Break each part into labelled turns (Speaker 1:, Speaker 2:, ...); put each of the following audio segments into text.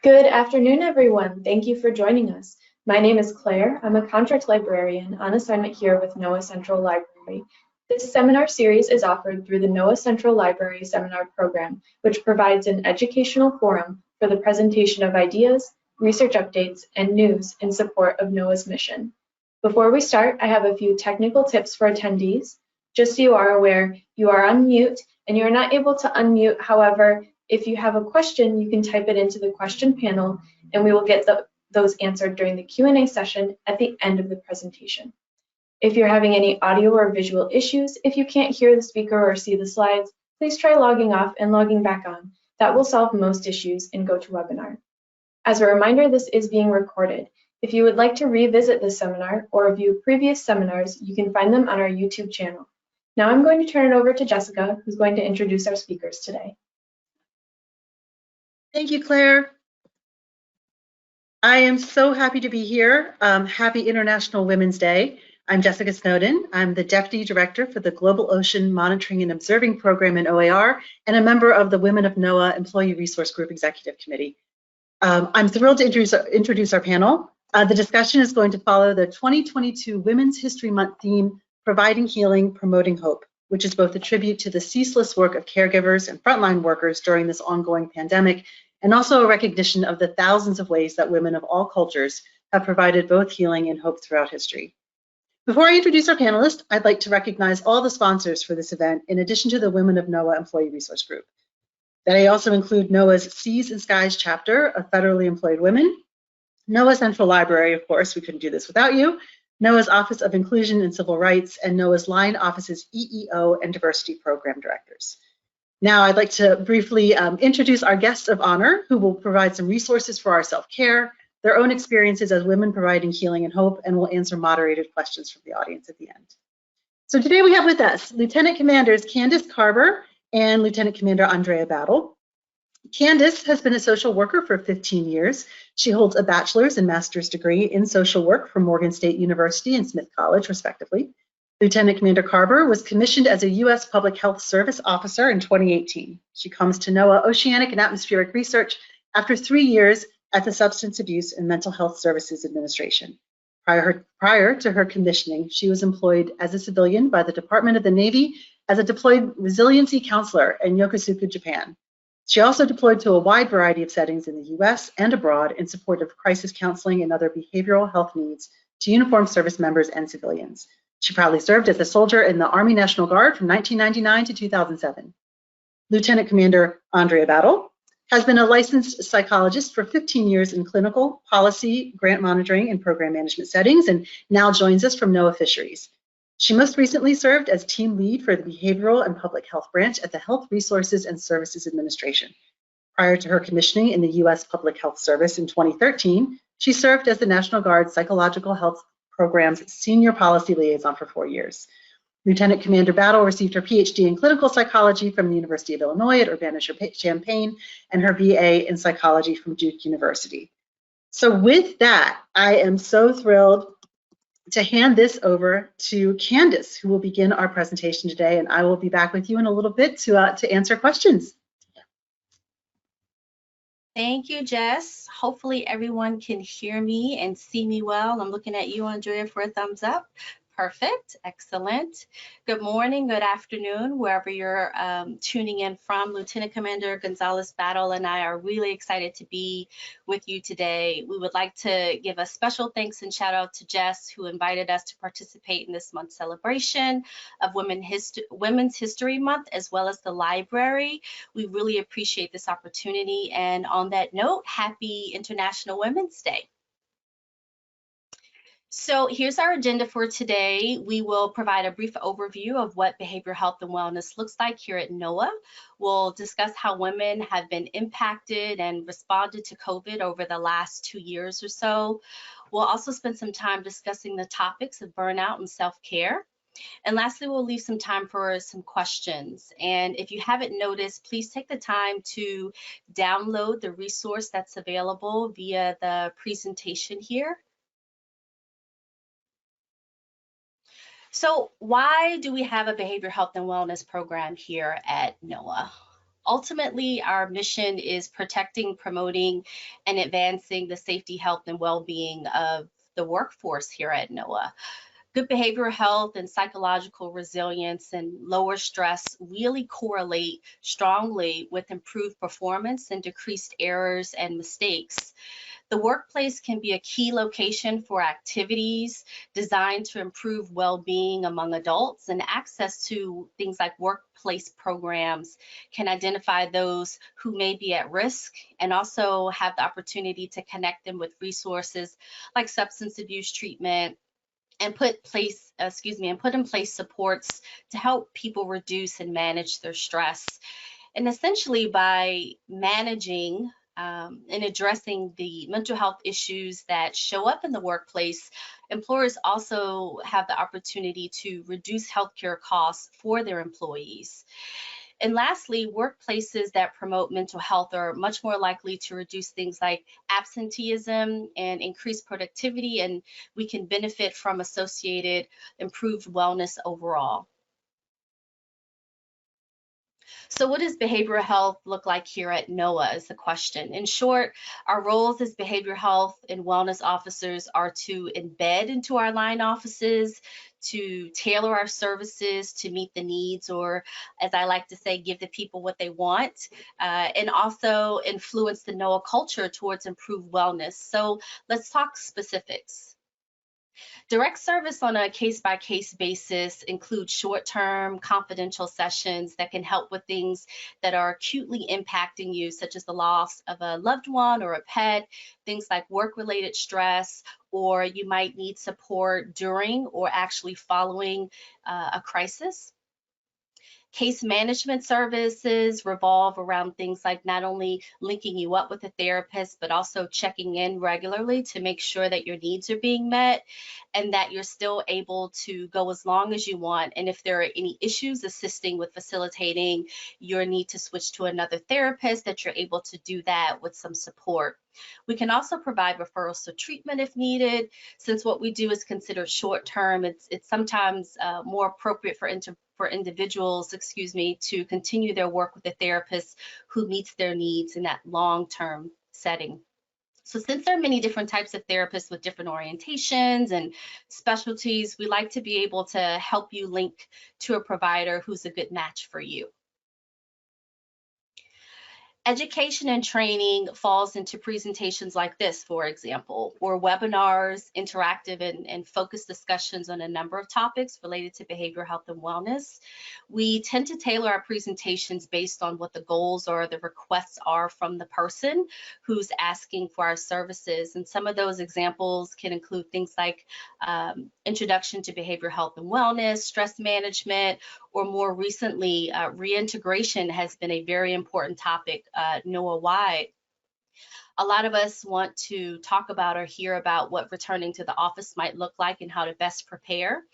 Speaker 1: Good afternoon, everyone. Thank you for joining us. My name is Claire. I'm a contract librarian on assignment here with NOAA Central Library. This seminar series is offered through the NOAA Central Library Seminar Program, which provides an educational forum for the presentation of ideas, research updates, and news in support of NOAA's mission. Before we start, I have a few technical tips for attendees. Just so you are aware, you are on mute and you're not able to unmute. However, if you have a question, you can type it into the question panel and we will get those answered during the Q&A session at the end of the presentation. If you're having any audio or visual issues, if you can't hear the speaker or see the slides, please try logging off and logging back on. That will solve most issues in GoToWebinar. As a reminder, this is being recorded. If you would like to revisit this seminar or view previous seminars, you can find them on our YouTube channel. Now I'm going to turn it over to Jessica, who's going to introduce our speakers today.
Speaker 2: Thank you, Claire. I am so happy to be here. Happy International Women's Day. I'm Jessica Snowden. I'm the Deputy Director for the Global Ocean Monitoring and Observing Program in OAR and a member of the Women of NOAA Employee Resource Group Executive Committee. I'm thrilled to introduce our panel. The discussion is going to follow the 2022 Women's History Month theme, Providing Healing, Promoting Hope, which is both a tribute to the ceaseless work of caregivers and frontline workers during this ongoing pandemic, and also a recognition of the thousands of ways that women of all cultures have provided both healing and hope throughout history. Before I introduce our panelists, I'd like to recognize all the sponsors for this event, in addition to the Women of NOAA Employee Resource Group. They also include NOAA's Seas and Skies chapter of federally employed women, NOAA Central Library, of course, we couldn't do this without you, NOAA's Office of Inclusion and Civil Rights, and NOAA's Line Office's EEO and Diversity Program Directors. Now I'd like to briefly introduce our guests of honor, who will provide some resources for our self-care, their own experiences as women providing healing and hope, and will answer moderated questions from the audience at the end. So today we have with us Lieutenant Commanders Candice Karber and Lieutenant Commander Andrea Battle. Candice has been a social worker for 15 years. She holds a bachelor's and master's degree in social work from Morgan State University and Smith College, respectively. Lieutenant Commander Karber was commissioned as a U.S. Public Health Service officer in 2018. She comes to NOAA Oceanic and Atmospheric Research after 3 years at the Substance Abuse and Mental Health Services Administration. Prior to her commissioning, she was employed as a civilian by the Department of the Navy as a deployed resiliency counselor in Yokosuka, Japan. She also deployed to a wide variety of settings in the U.S. and abroad in support of crisis counseling and other behavioral health needs to uniformed service members and civilians. She proudly served as a soldier in the Army National Guard from 1999 to 2007. Lieutenant Commander Andrea Battle has been a licensed psychologist for 15 years in clinical, policy, grant monitoring, and program management settings, and now joins us from NOAA Fisheries. She most recently served as team lead for the Behavioral and Public Health Branch at the Health Resources and Services Administration. Prior to her commissioning in the U.S. Public Health Service in 2013, she served as the National Guard Psychological Health Program's Senior Policy Liaison for 4 years. Lieutenant Commander Battle received her PhD in clinical psychology from the University of Illinois at Urbana-Champaign and her BA in psychology from Duke University. So with that, I am so thrilled to hand this over to Candice, who will begin our presentation today, and I will be back with you in a little bit to answer questions.
Speaker 3: Thank you, Jess. Hopefully everyone can hear me and see me well. I'm looking at you, Andrea, for a thumbs up. Perfect, excellent. Good morning, good afternoon, wherever you're tuning in from. Lieutenant Commander Gonzalez Battle and I are really excited to be with you today. We would like to give a special thanks and shout out to Jess, who invited us to participate in this month's celebration of Women's History Month, as well as the library. We really appreciate this opportunity. And on that note, happy International Women's Day. So here's our agenda for today. We will provide a brief overview of what behavioral health and wellness looks like here at NOAA. We'll discuss how women have been impacted and responded to COVID over the last 2 years or so. We'll also spend some time discussing the topics of burnout and self-care. And lastly, we'll leave some time for some questions. And if you haven't noticed, please take the time to download the resource that's available via the presentation here. So why do we have a behavioral health and wellness program here at NOAA? Ultimately, our mission is protecting, promoting, and advancing the safety, health, and well-being of the workforce here at NOAA. Good behavioral health and psychological resilience and lower stress really correlate strongly with improved performance and decreased errors and mistakes. The workplace can be a key location for activities designed to improve well-being among adults, and access to things like workplace programs can identify those who may be at risk and also have the opportunity to connect them with resources like substance abuse treatment, and put in place supports to help people reduce and manage their stress. And essentially, by managing and addressing the mental health issues that show up in the workplace, employers also have the opportunity to reduce healthcare costs for their employees. And lastly, workplaces that promote mental health are much more likely to reduce things like absenteeism and increase productivity, and we can benefit from associated improved wellness overall. So what does behavioral health look like here at NOAA is the question. In short, our roles as behavioral health and wellness officers are to embed into our line offices, to tailor our services to meet the needs, or as I like to say, give the people what they want, and also influence the NOAA culture towards improved wellness. So let's talk specifics. Direct service on a case-by-case basis includes short-term confidential sessions that can help with things that are acutely impacting you, such as the loss of a loved one or a pet, things like work-related stress, or you might need support during or actually following a crisis. Case management services revolve around things like not only linking you up with a therapist, but also checking in regularly to make sure that your needs are being met and that you're still able to go as long as you want. And if there are any issues, assisting with facilitating your need to switch to another therapist, that you're able to do that with some support. We can also provide referrals to treatment if needed. Since what we do is considered short-term, it's sometimes more appropriate for individuals, to continue their work with a therapist who meets their needs in that long-term setting. So since there are many different types of therapists with different orientations and specialties, we like to be able to help you link to a provider who's a good match for you. Education and training falls into presentations like this, for example, or webinars, interactive and focused discussions on a number of topics related to behavioral health and wellness. We tend to tailor our presentations based on what the goals or the requests are from the person who's asking for our services. And some of those examples can include things like introduction to behavioral health and wellness, stress management, or more recently, reintegration has been a very important topic NOAA-wide. A lot of us want to talk about or hear about what returning to the office might look like and how to best prepare.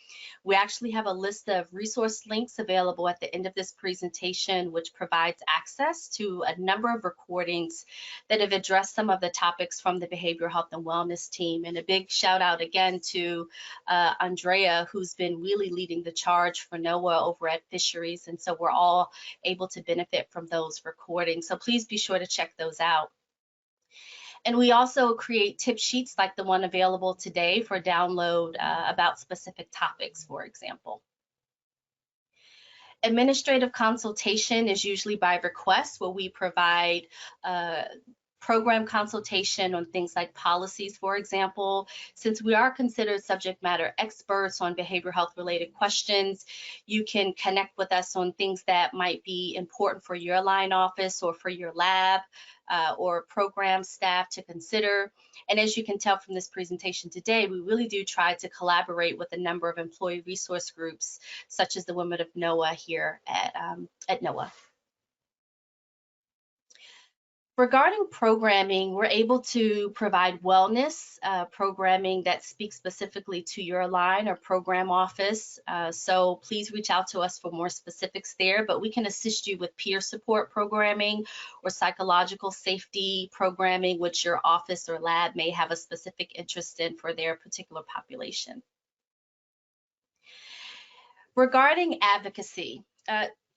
Speaker 3: We actually have a list of resource links available at the end of this presentation, which provides access to a number of recordings that have addressed some of the topics from the behavioral health and wellness team. And a big shout out again to Andrea, who's been really leading the charge for NOAA over at Fisheries. And so we're all able to benefit from those recordings. So please be sure to check those out. And we also create tip sheets like the one available today for download about specific topics, for example. Administrative consultation is usually by request, where we provide program consultation on things like policies, for example. Since we are considered subject matter experts on behavioral health related questions, you can connect with us on things that might be important for your line office or for your lab or program staff to consider. And as you can tell from this presentation today, we really do try to collaborate with a number of employee resource groups, such as the Women of NOAA here at NOAA. Regarding programming, we're able to provide wellness programming that speaks specifically to your line or program office. So please reach out to us for more specifics there, but we can assist you with peer support programming or psychological safety programming, which your office or lab may have a specific interest in for their particular population. Regarding advocacy,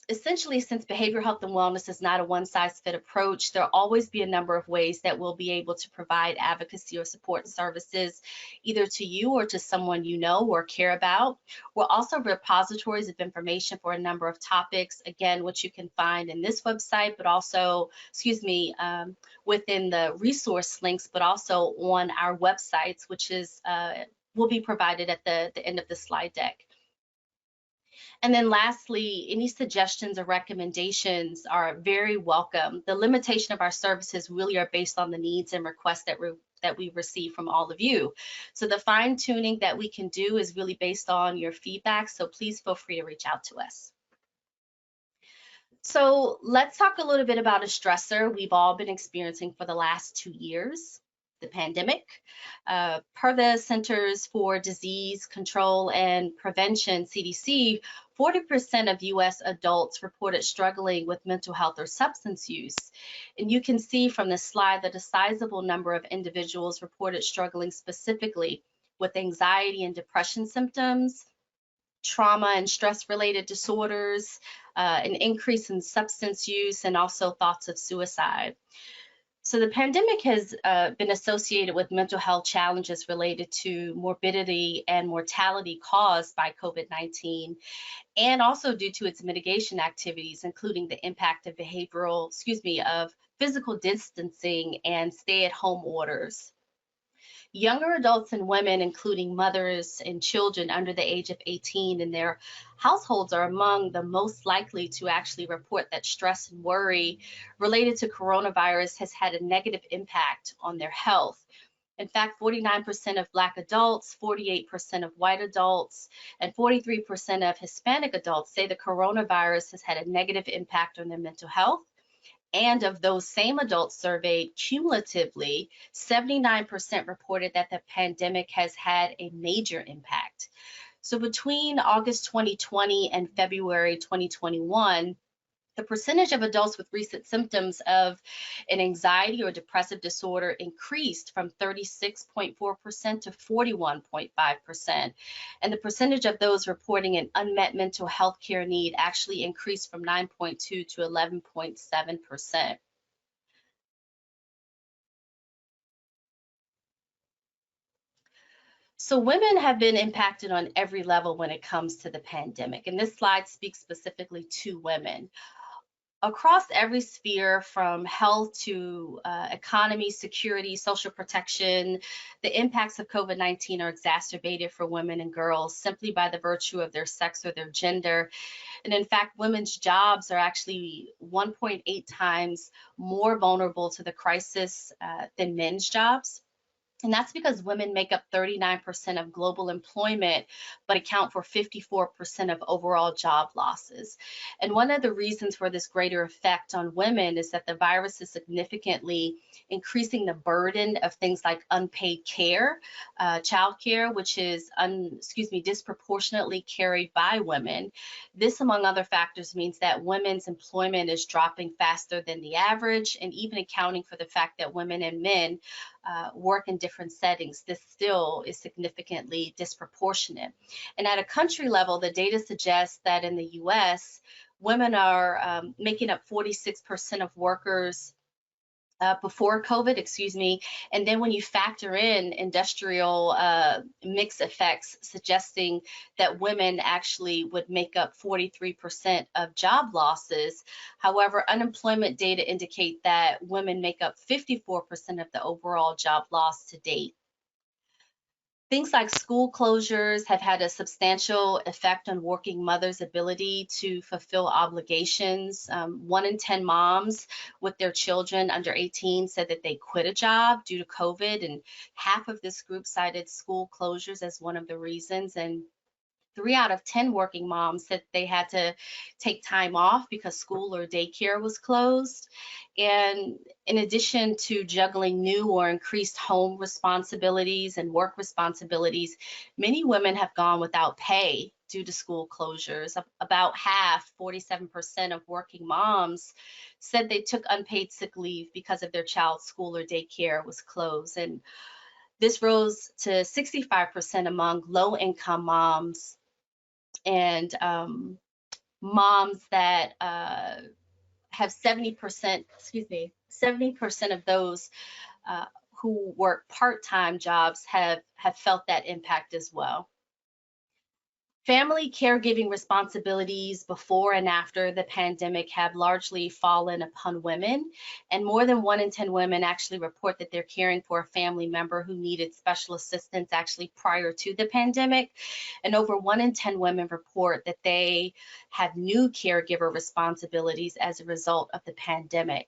Speaker 3: essentially, since behavioral health and wellness is not a one-size-fit approach, there'll always be a number of ways that we'll be able to provide advocacy or support services, either to you or to someone you know or care about. We're also repositories of information for a number of topics, again, which you can find in this website, but also, within the resource links, but also on our websites, which is will be provided at the end of the slide deck. And then lastly, any suggestions or recommendations are very welcome. The limitation of our services really are based on the needs and requests that we receive from all of you. So the fine tuning that we can do is really based on your feedback. So please feel free to reach out to us. So let's talk a little bit about a stressor we've all been experiencing for the last 2 years, the pandemic. Per the Centers for Disease Control and Prevention, CDC, 40% of US adults reported struggling with mental health or substance use. And you can see from the slide that a sizable number of individuals reported struggling specifically with anxiety and depression symptoms, trauma and stress-related disorders, an increase in substance use, and also thoughts of suicide. So the pandemic has been associated with mental health challenges related to morbidity and mortality caused by COVID-19, and also due to its mitigation activities, including the impact of of physical distancing and stay-at-home orders. Younger adults and women, including mothers and children under the age of 18 in their households, are among the most likely to actually report that stress and worry related to coronavirus has had a negative impact on their health. In fact, 49% of Black adults, 48% of white adults, and 43% of Hispanic adults say the coronavirus has had a negative impact on their mental health. And of those same adults surveyed, cumulatively, 79% reported that the pandemic has had a major impact. So between August 2020 and February 2021, the percentage of adults with recent symptoms of an anxiety or depressive disorder increased from 36.4% to 41.5%. And the percentage of those reporting an unmet mental health care need actually increased from 9.2 to 11.7%. So women have been impacted on every level when it comes to the pandemic. And this slide speaks specifically to women. Across every sphere, from health to economy, security, social protection, the impacts of COVID-19 are exacerbated for women and girls simply by the virtue of their sex or their gender. And in fact, women's jobs are actually 1.8 times more vulnerable to the crisis than men's jobs. And that's because women make up 39% of global employment, but account for 54% of overall job losses. And one of the reasons for this greater effect on women is that the virus is significantly increasing the burden of things like unpaid care, childcare, which is disproportionately carried by women. This, among other factors, means that women's employment is dropping faster than the average, and even accounting for the fact that women and men work in different settings, this still is significantly disproportionate. And at a country level, the data suggests that in the US, women are making up 46% of workers before COVID, and then when you factor in industrial mix effects suggesting that women actually would make up 43% of job losses. However, unemployment data indicate that women make up 54% of the overall job loss to date. Things like school closures have had a substantial effect on working mothers' ability to fulfill obligations. 1 in 10 moms with their children under 18 said that they quit a job due to COVID, and half of this group cited school closures as one of the reasons. And 3 out of 10 working moms said they had to take time off because school or daycare was closed. And in addition to juggling new or increased home responsibilities and work responsibilities, many women have gone without pay due to school closures. About half, 47% of working moms said they took unpaid sick leave because of their child's school or daycare was closed. And this rose to 65% among low-income moms and moms that have 70%, 70% of those who work part-time jobs have felt that impact as well. Family caregiving responsibilities before and after the pandemic have largely fallen upon women, and more than 1 in 10 women actually report that they're caring for a family member who needed special assistance actually prior to the pandemic, and over 1 in 10 women report that they have new caregiver responsibilities as a result of the pandemic.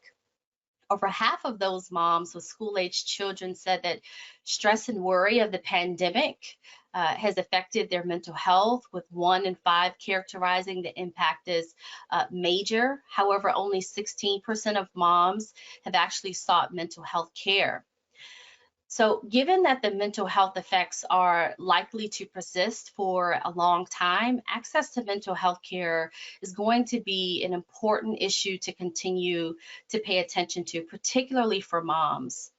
Speaker 3: Over half of those moms with school-aged children said that stress and worry of the pandemic has affected their mental health, with 1 in 5 characterizing the impact as major. However, only 16% of moms have actually sought mental health care. So given that the mental health effects are likely to persist for a long time, access to mental health care is going to be an important issue to continue to pay attention to, particularly for moms.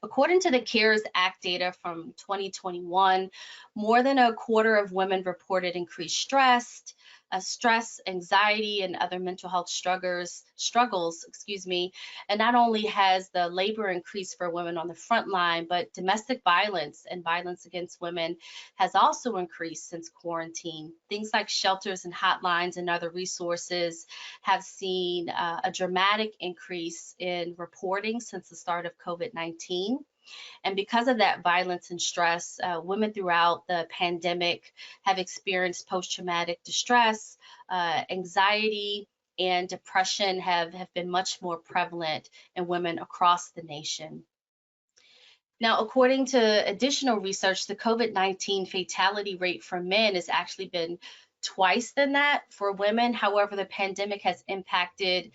Speaker 3: According to the CARES Act data from 2021, more than a quarter of women reported increased stress, anxiety, and other mental health struggles, and not only has the labor increased for women on the front line, but domestic violence and violence against women has also increased since quarantine. Things like shelters and hotlines and other resources have seen a dramatic increase in reporting since the start of COVID-19. And because of that violence and stress, women throughout the pandemic have experienced post-traumatic distress, anxiety, and depression have been much more prevalent in women across the nation. Now, according to additional research, the COVID-19 fatality rate for men has actually been twice than that for women. However, the pandemic has impacted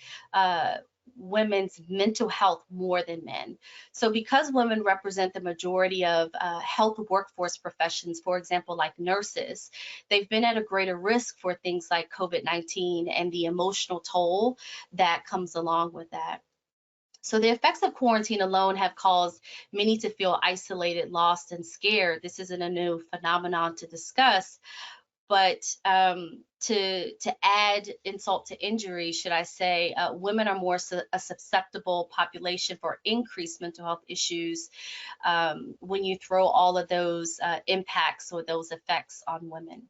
Speaker 3: women's mental health more than men. So because women represent the majority of health workforce professions, for example, like nurses, they've been at a greater risk for things like COVID-19 and the emotional toll that comes along with that. So the effects of quarantine alone have caused many to feel isolated, lost, and scared. This isn't a new phenomenon to discuss, but to add insult to injury, should I say, women are more a susceptible population for increased mental health issues when you throw all of those impacts or those effects on women.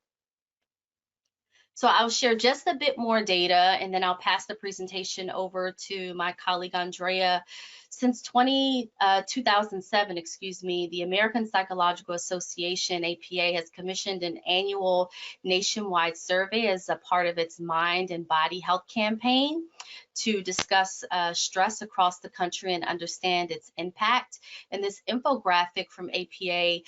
Speaker 3: So I'll share just a bit more data, and then I'll pass the presentation over to my colleague Andrea. Since 2007, the American Psychological Association, APA, has commissioned an annual nationwide survey as a part of its Mind and Body Health campaign to discuss stress across the country and understand its impact. And this infographic from APA,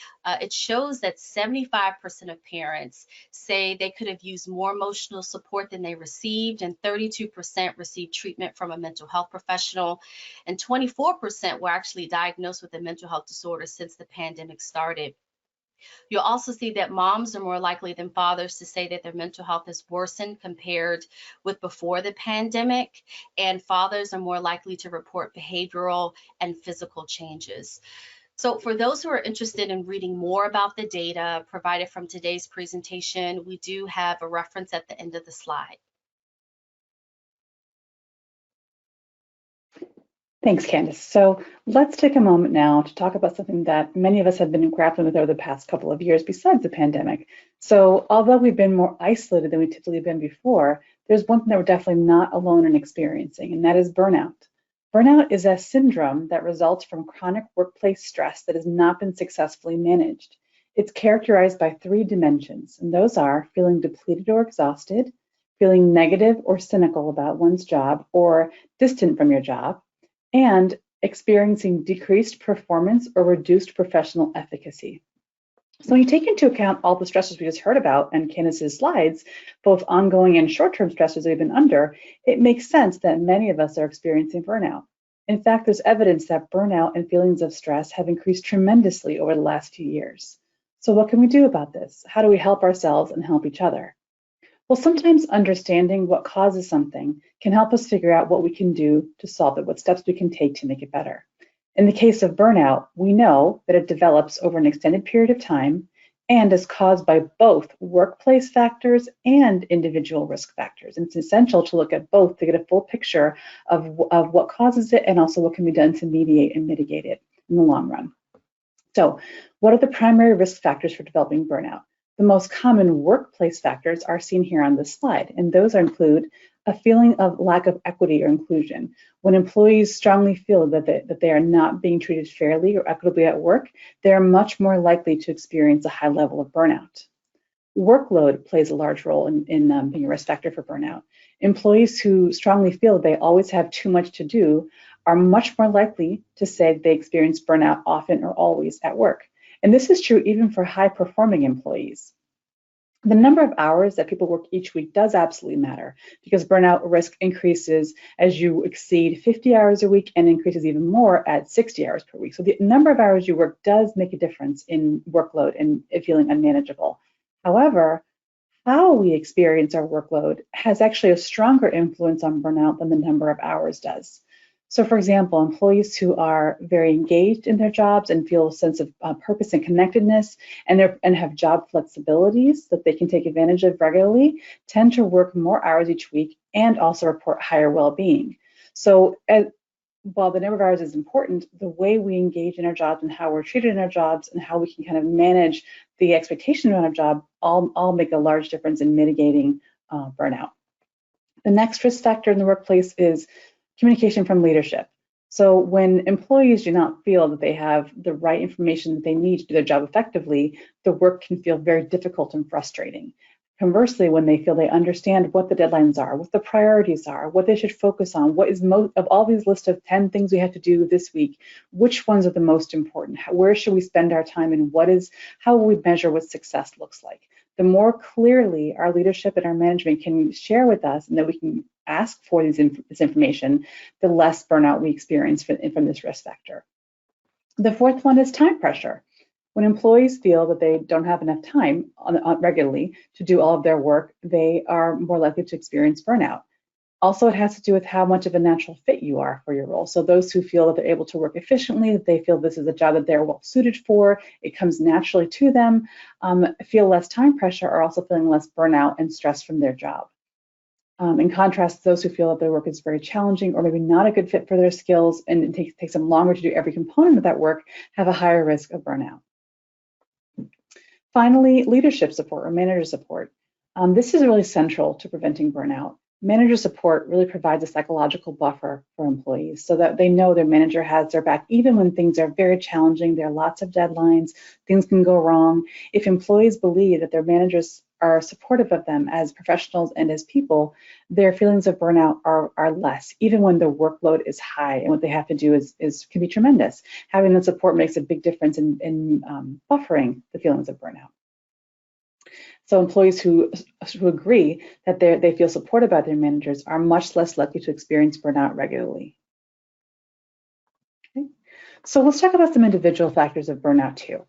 Speaker 3: it shows that 75% of parents say they could have used more emotional support than they received, and 32% received treatment from a mental health professional, and 24% were actually diagnosed with a mental health disorder since the pandemic started. You'll also see that moms are more likely than fathers to say that their mental health has worsened compared with before the pandemic, and fathers are more likely to report behavioral and physical changes. So for those who are interested in reading more about the data provided from today's presentation, we do have a reference at the end of the slide.
Speaker 4: Thanks, Candice. So let's take a moment now to talk about something that many of us have been grappling with over the past couple of years besides the pandemic. So although we've been more isolated than we typically have been before, there's one thing that we're definitely not alone in experiencing, and that is burnout. Burnout is a syndrome that results from chronic workplace stress that has not been successfully managed. It's characterized by 3 dimensions, and those are feeling depleted or exhausted, feeling negative or cynical about one's job or distant from your job, and experiencing decreased performance or reduced professional efficacy. So when you take into account all the stresses we just heard about in Candice's slides, both ongoing and short-term stresses we've been under, it makes sense that many of us are experiencing burnout. In fact, there's evidence that burnout and feelings of stress have increased tremendously over the last few years. So what can we do about this? How do we help ourselves and help each other? Well, sometimes understanding what causes something can help us figure out what we can do to solve it, what steps we can take to make it better. In the case of burnout, we know that it develops over an extended period of time, and is caused by both workplace factors and individual risk factors. And it's essential to look at both to get a full picture of what causes it and also what can be done to mediate and mitigate it in the long run. So, what are the primary risk factors for developing burnout? The most common workplace factors are seen here on this slide, and those include a feeling of lack of equity or inclusion. When employees strongly feel that they are not being treated fairly or equitably at work, they are much more likely to experience a high level of burnout. Workload plays a large role in being a risk factor for burnout. Employees who strongly feel that they always have too much to do are much more likely to say they experience burnout often or always at work. And this is true even for high-performing employees. The number of hours that people work each week does absolutely matter because burnout risk increases as you exceed 50 hours a week and increases even more at 60 hours per week. So the number of hours you work does make a difference in workload and feeling unmanageable. However, how we experience our workload has actually a stronger influence on burnout than the number of hours does. So for example, employees who are very engaged in their jobs and feel a sense of purpose and connectedness and have job flexibilities that they can take advantage of regularly tend to work more hours each week and also report higher well-being. So while the number of hours is important, the way we engage in our jobs and how we're treated in our jobs and how we can kind of manage the expectation around our job all make a large difference in mitigating burnout. The next risk factor in the workplace is communication from leadership. So when employees do not feel that they have the right information that they need to do their job effectively, the work can feel very difficult and frustrating. Conversely, when they feel they understand what the deadlines are, what the priorities are, what they should focus on, what is most of all these lists of 10 things we have to do this week, which ones are the most important? Where should we spend our time and how will we measure what success looks like? The more clearly our leadership and our management can share with us and that we can ask for this information, the less burnout we experience from this risk factor. The fourth one is time pressure. When employees feel that they don't have enough time regularly to do all of their work, they are more likely to experience burnout. Also, it has to do with how much of a natural fit you are for your role. So those who feel that they're able to work efficiently, that they feel this is a job that they're well suited for, it comes naturally to them, feel less time pressure, are also feeling less burnout and stress from their job. In contrast, those who feel that their work is very challenging or maybe not a good fit for their skills and it takes them longer to do every component of that work have a higher risk of burnout. Finally, leadership support or manager support. This is really central to preventing burnout. Manager support really provides a psychological buffer for employees so that they know their manager has their back even when things are very challenging. There are lots of deadlines, things can go wrong. If employees believe that their managers are supportive of them as professionals and as people, their feelings of burnout are less, even when the workload is high and what they have to do can be tremendous. Having the support makes a big difference in buffering the feelings of burnout. So employees who agree that they feel supported by their managers are much less likely to experience burnout regularly. Okay. So let's talk about some individual factors of burnout too.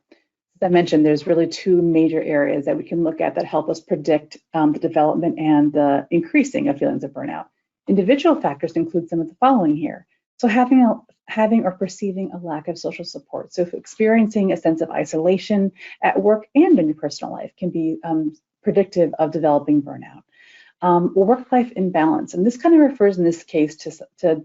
Speaker 4: As I mentioned, there's really two major areas that we can look at that help us predict the development and the increasing of feelings of burnout. Individual factors include some of the following here. So having or perceiving a lack of social support. So if experiencing a sense of isolation at work and in your personal life can be predictive of developing burnout. Work-life imbalance, and this kind of refers in this case to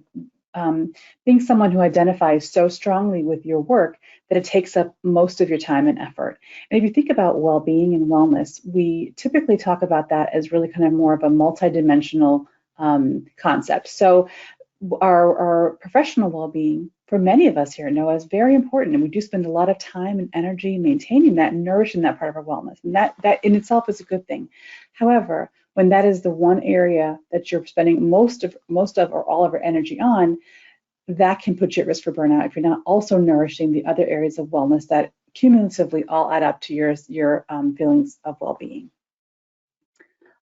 Speaker 4: being someone who identifies so strongly with your work that it takes up most of your time and effort. And if you think about well-being and wellness, we typically talk about that as really kind of more of a multidimensional concept. So our professional well-being for many of us here at NOAA is very important, and we do spend a lot of time and energy maintaining that and nourishing that part of our wellness, and that in itself is a good thing. However, when that is the one area that you're spending most of or all of your energy on, that can put you at risk for burnout if you're not also nourishing the other areas of wellness that cumulatively all add up to your feelings of well-being.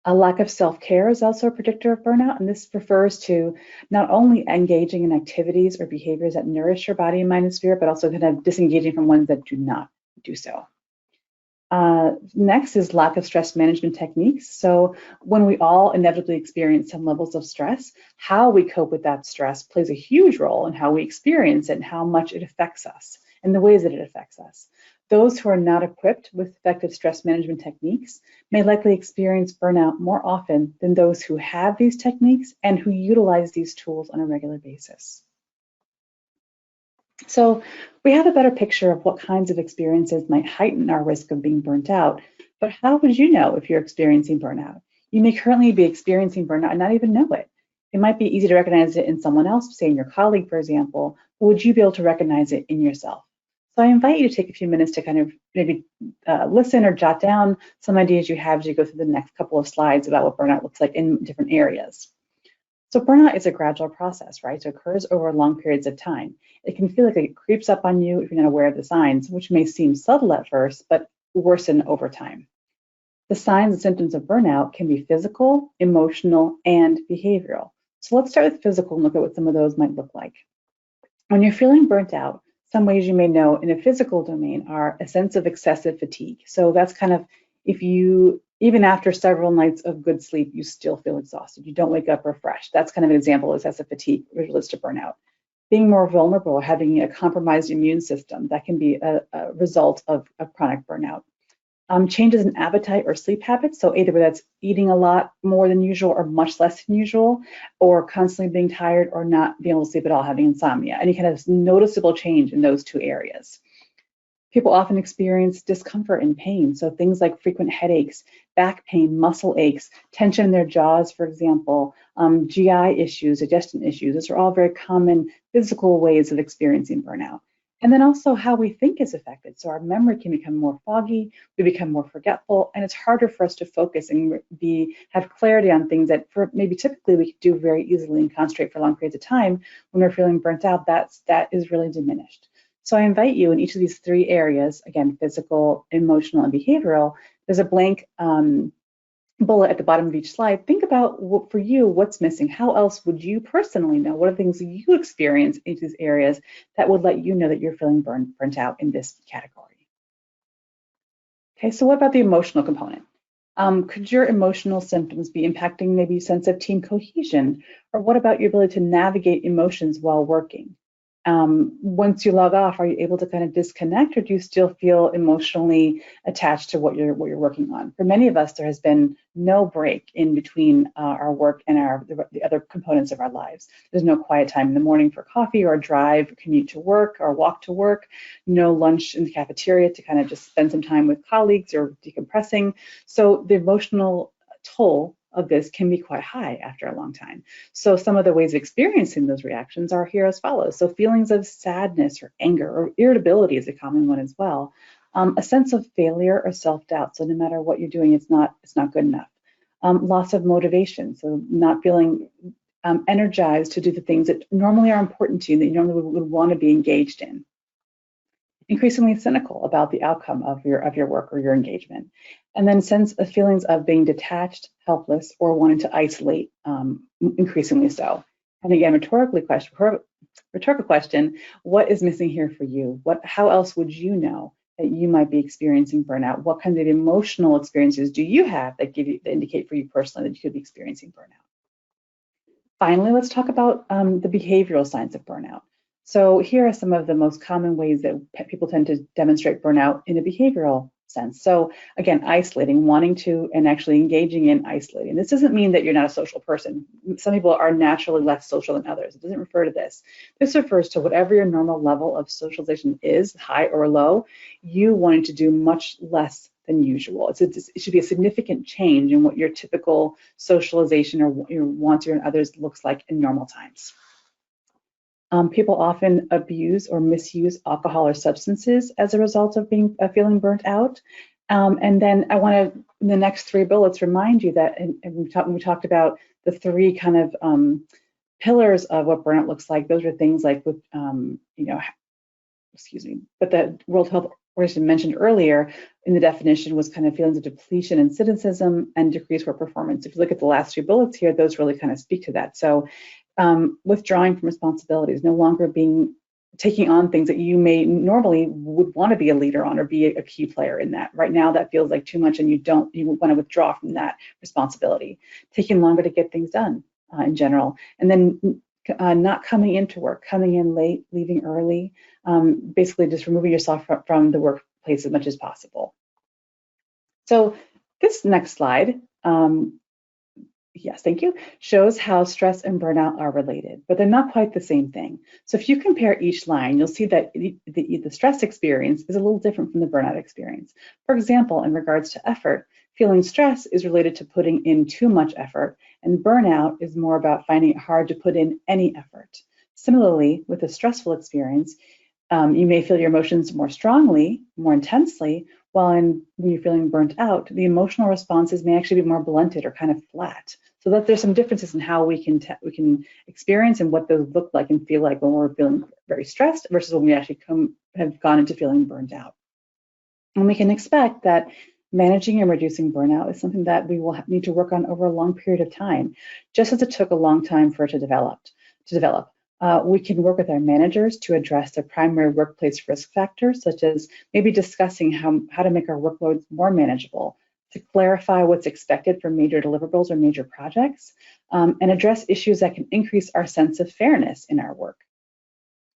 Speaker 4: A lack of self-care is also a predictor of burnout, and this refers to not only engaging in activities or behaviors that nourish your body, mind, and spirit, but also kind of disengaging from ones that do not do so. Next is lack of stress management techniques. So when we all inevitably experience some levels of stress, how we cope with that stress plays a huge role in how we experience it and how much it affects us. and the ways that it affects us. Those who are not equipped with effective stress management techniques may likely experience burnout more often than those who have these techniques and who utilize these tools on a regular basis. So we have a better picture of what kinds of experiences might heighten our risk of being burnt out, but how would you know if you're experiencing burnout? You may currently be experiencing burnout and not even know it. It might be easy to recognize it in someone else, say in your colleague, for example, but would you be able to recognize it in yourself? So I invite you to take a few minutes to kind of maybe listen or jot down some ideas you have as you go through the next couple of slides about what burnout looks like in different areas. So burnout is a gradual process, right? So it occurs over long periods of time. It can feel like it creeps up on you if you're not aware of the signs, which may seem subtle at first, but worsen over time. The signs and symptoms of burnout can be physical, emotional, and behavioral. So let's start with physical and look at what some of those might look like. When you're feeling burnt out, some ways you may know in a physical domain are a sense of excessive fatigue. So that's kind of if you, even after several nights of good sleep, you still feel exhausted. You don't wake up refreshed. That's kind of an example of excessive fatigue related to burnout. Being more vulnerable or having a compromised immune system, that can be a result of chronic burnout. Changes in appetite or sleep habits, so either that's eating a lot more than usual or much less than usual, or constantly being tired or not being able to sleep at all, having insomnia. Any kind of noticeable change in those two areas. People often experience discomfort and pain, so things like frequent headaches, back pain, muscle aches, tension in their jaws, for example, GI issues, digestion issues. Those are all very common physical ways of experiencing burnout. And then also how we think is affected. So our memory can become more foggy, we become more forgetful, and it's harder for us to focus and have clarity on things that maybe typically we could do very easily and concentrate for long periods of time. When we're feeling burnt out, that is really diminished. So I invite you in each of these three areas, again, physical, emotional, and behavioral, there's a blank bullet at the bottom of each slide. Think about for you, what's missing? How else would you personally know? What are things that you experience in these areas that would let you know that you're feeling burnt out in this category? Okay, so what about the emotional component? Could your emotional symptoms be impacting maybe sense of team cohesion? Or what about your ability to navigate emotions while working? Once you log off, are you able to kind of disconnect, or do you still feel emotionally attached to what you're working on? For many of us, there has been no break in between our work and the other components of our lives. There's no quiet time in the morning for coffee or a drive, commute to work or walk to work, no lunch in the cafeteria to kind of just spend some time with colleagues or decompressing. So the emotional toll of this can be quite high after a long time. So some of the ways of experiencing those reactions are here as follows. So feelings of sadness or anger or irritability is a common one as well. A sense of failure or self-doubt. So no matter what you're doing, it's not good enough. Loss of motivation. So not feeling energized to do the things that normally are important to you, that you normally would want to be engaged in. Increasingly cynical about the outcome of your work or your engagement. And then sense of feelings of being detached, helpless, or wanting to isolate, increasingly so. And again, rhetorical question, what is missing here for you? How else would you know that you might be experiencing burnout? What kinds of emotional experiences do you have that indicate for you personally that you could be experiencing burnout? Finally, let's talk about the behavioral signs of burnout. So here are some of the most common ways that people tend to demonstrate burnout in a behavioral sense. So again, isolating, wanting to and actually engaging in isolating. This doesn't mean that you're not a social person. Some people are naturally less social than others. It doesn't refer to this. This refers to whatever your normal level of socialization is, high or low, you wanting to do much less than usual. It should be a significant change in what your typical socialization or your wants and others looks like in normal times. People often abuse or misuse alcohol or substances as a result of feeling burnt out. And then I want to, in the next three bullets, remind you that, and we talked about the three kind of pillars of what burnout looks like. Those are things like with, but the World Health Organization mentioned earlier in the definition was kind of feelings of depletion and cynicism and decreased work performance. If you look at the last three bullets here, those really kind of speak to that. So withdrawing from responsibilities, no longer taking on things that you may normally would want to be a leader on or be a key player in that. Right now, that feels like too much and you want to withdraw from that responsibility. Taking longer to get things done in general. And then not coming into work, coming in late, leaving early, basically just removing yourself from the workplace as much as possible. So this next slide, yes, thank you, shows how stress and burnout are related, but they're not quite the same thing. So if you compare each line, you'll see that the stress experience is a little different from the burnout experience. For example, in regards to effort, feeling stress is related to putting in too much effort, and burnout is more about finding it hard to put in any effort. Similarly, with a stressful experience, you may feel your emotions more strongly, more intensely, while when you're feeling burnt out, the emotional responses may actually be more blunted or kind of flat. So that there's some differences in how we can experience and what those look like and feel like when we're feeling very stressed versus when we actually have gone into feeling burned out. And we can expect that managing and reducing burnout is something that we will need to work on over a long period of time, just as it took a long time for it to develop. We can work with our managers to address the primary workplace risk factors, such as maybe discussing how to make our workloads more manageable, to clarify what's expected for major deliverables or major projects, and address issues that can increase our sense of fairness in our work.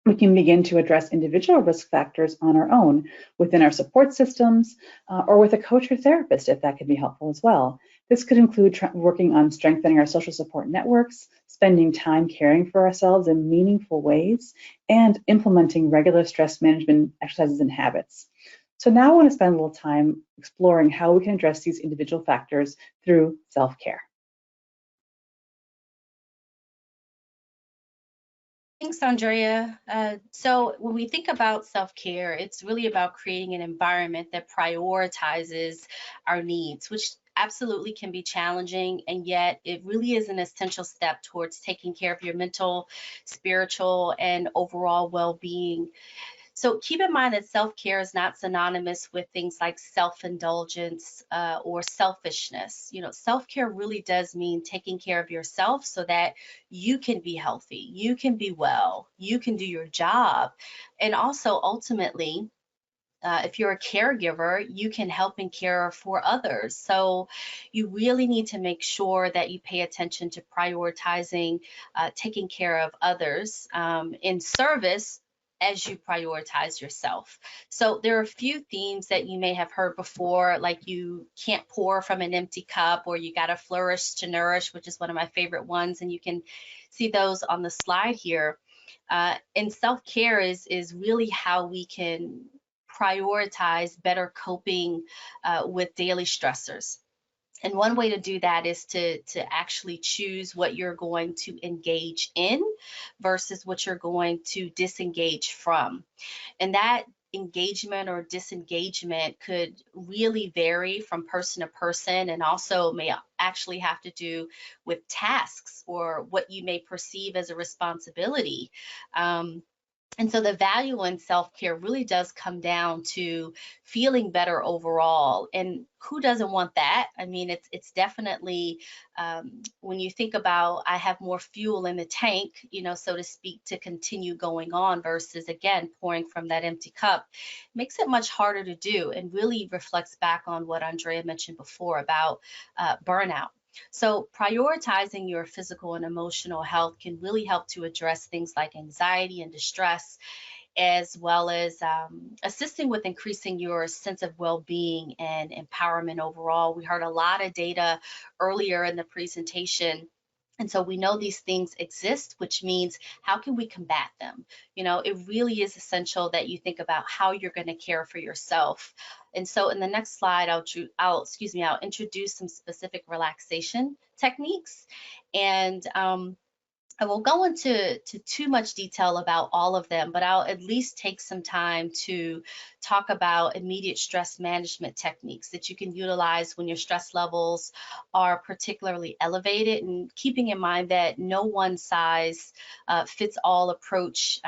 Speaker 4: We can begin to address individual risk factors on our own within our support systems or with a coach or therapist if that could be helpful as well. This could include working on strengthening our social support networks, spending time caring for ourselves in meaningful ways, and implementing regular stress management exercises and habits. So now I want to spend a little time exploring how we can address these individual factors through self-care.
Speaker 3: Thanks, Andrea. So when we think about self-care, it's really about creating an environment that prioritizes our needs, which absolutely can be challenging, and yet it really is an essential step towards taking care of your mental, spiritual, and overall well-being. So keep in mind that self-care is not synonymous with things like self-indulgence or selfishness. You know, self-care really does mean taking care of yourself so that you can be healthy, you can be well, you can do your job. And also ultimately, if you're a caregiver, you can help and care for others. So you really need to make sure that you pay attention to prioritizing taking care of others in service as you prioritize yourself. So there are a few themes that you may have heard before, like you can't pour from an empty cup, or you got to flourish to nourish, which is one of my favorite ones. And you can see those on the slide here. And self-care is really how we can prioritize better coping with daily stressors. And one way to do that is to actually choose what you're going to engage in versus what you're going to disengage from. And that engagement or disengagement could really vary from person to person, and also may actually have to do with tasks or what you may perceive as a responsibility. And so the value in self-care really does come down to feeling better overall. And who doesn't want that? I mean, it's definitely, when you think about, I have more fuel in the tank, you know, so to speak, to continue going on versus, again, pouring from that empty cup, makes it much harder to do, and really reflects back on what Andrea mentioned before about burnout. So prioritizing your physical and emotional health can really help to address things like anxiety and distress, as well as assisting with increasing your sense of well-being and empowerment overall. We heard a lot of data earlier in the presentation. And so we know these things exist, which means how can we combat them? You know, it really is essential that you think about how you're going to care for yourself. And so in the next slide, I'll introduce some specific relaxation techniques. And I won't go into too much detail about all of them, but I'll at least take some time to talk about immediate stress management techniques that you can utilize when your stress levels are particularly elevated, and keeping in mind that no one size fits all approach,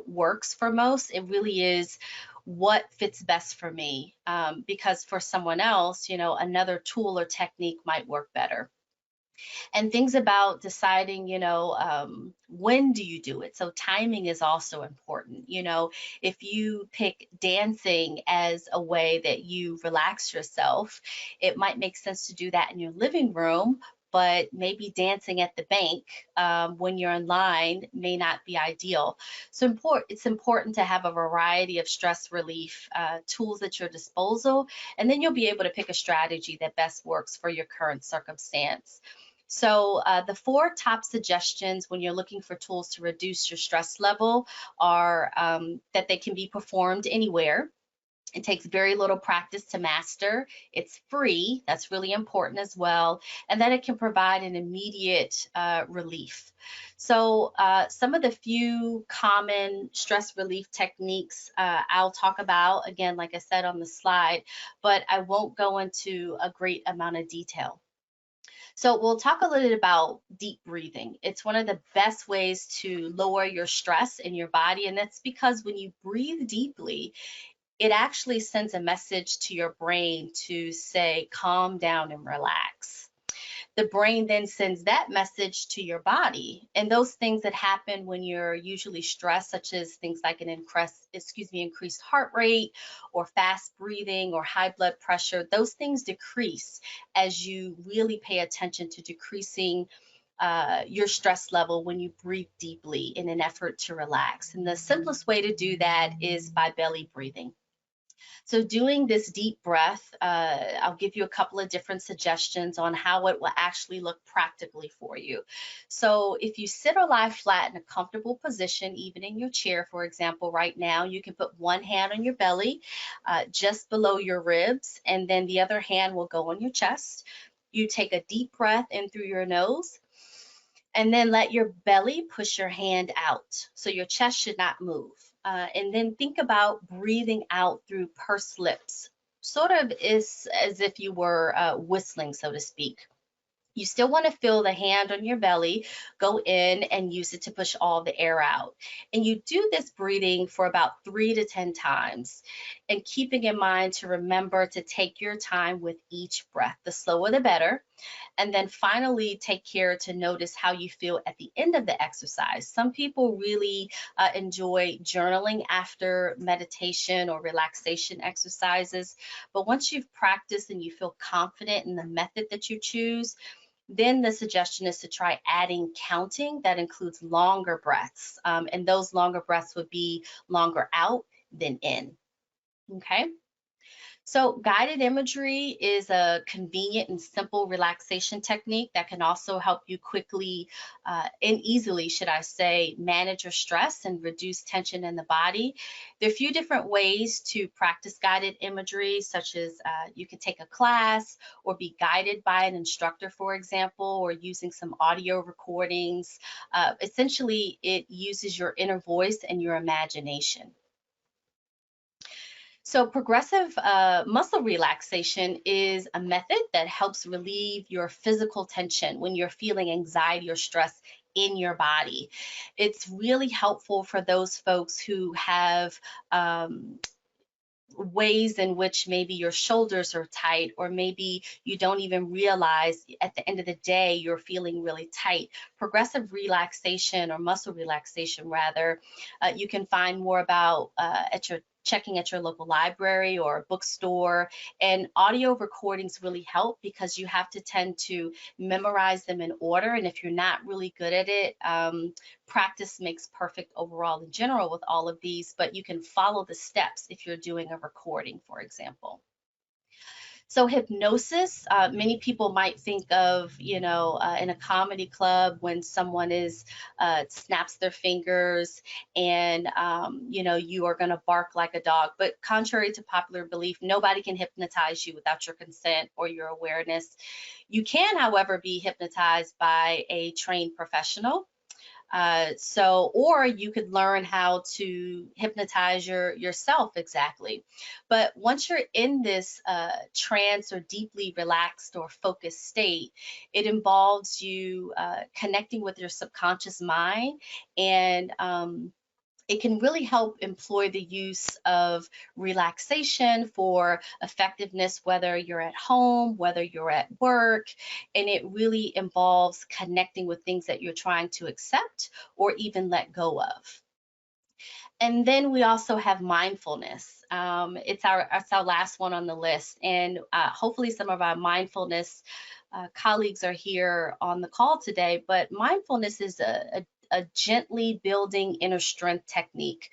Speaker 3: works for most. It really is what fits best for me, because for someone else, another tool or technique might work better. And things about deciding, when do you do it? So timing is also important. If you pick dancing as a way that you relax yourself, it might make sense to do that in your living room. but maybe dancing at the bank when you're in line may not be ideal. So it's important to have a variety of stress relief tools at your disposal, and then you'll be able to pick a strategy that best works for your current circumstance. So the 4 top suggestions when you're looking for tools to reduce your stress level are that they can be performed anywhere. It takes very little practice to master. It's free. That's really important as well. And that it can provide an immediate relief. So some of the few common stress relief techniques I'll talk about, again, like I said on the slide, but I won't go into a great amount of detail. So we'll talk a little bit about deep breathing. It's one of the best ways to lower your stress in your body, and that's because when you breathe deeply, it actually sends a message to your brain to say, calm down and relax. The brain then sends that message to your body. And those things that happen when you're usually stressed, such as things like an increased heart rate or fast breathing or high blood pressure, those things decrease as you really pay attention to decreasing your stress level when you breathe deeply in an effort to relax. And the simplest way to do that is by belly breathing. So doing this deep breath, I'll give you a couple of different suggestions on how it will actually look practically for you. So if you sit or lie flat in a comfortable position, even in your chair, for example, right now, you can put one hand on your belly, just below your ribs, and then the other hand will go on your chest. You take a deep breath in through your nose, and then let your belly push your hand out. So your chest should not move. And then think about breathing out through pursed lips, sort of as if you were whistling, so to speak. You still want to feel the hand on your belly go in and use it to push all the air out. And you do this breathing for about 3 to 10 times, and keeping in mind to remember to take your time with each breath. The slower the better. And then finally, take care to notice how you feel at the end of the exercise. Some people really enjoy journaling after meditation or relaxation exercises. But once you've practiced and you feel confident in the method that you choose, then the suggestion is to try adding counting that includes longer breaths. And those longer breaths would be longer out than in. Okay. So guided imagery is a convenient and simple relaxation technique that can also help you quickly and easily, should I say, manage your stress and reduce tension in the body. There are a few different ways to practice guided imagery, such as you can take a class or be guided by an instructor, for example, or using some audio recordings. Essentially, it uses your inner voice and your imagination. So progressive muscle relaxation is a method that helps relieve your physical tension when you're feeling anxiety or stress in your body. It's really helpful for those folks who have ways in which maybe your shoulders are tight, or maybe you don't even realize at the end of the day you're feeling really tight. Progressive relaxation, or muscle relaxation rather, you can find more about checking at your local library or bookstore. And audio recordings really help because you have to tend to memorize them in order. And if you're not really good at it, practice makes perfect overall in general with all of these, but you can follow the steps if you're doing a recording, for example. So hypnosis, many people might think of, in a comedy club when someone snaps their fingers and, you are going to bark like a dog. But contrary to popular belief, nobody can hypnotize you without your consent or your awareness. You can, however, be hypnotized by a trained professional. Or you could learn how to hypnotize yourself exactly. But once you're in this trance or deeply relaxed or focused state, it involves you connecting with your subconscious mind, and it can really help employ the use of relaxation for effectiveness, whether you're at home, whether you're at work, and it really involves connecting with things that you're trying to accept or even let go of. And then we also have mindfulness. It's our last one on the list, and hopefully some of our mindfulness colleagues are here on the call today, but mindfulness is a gently building inner strength technique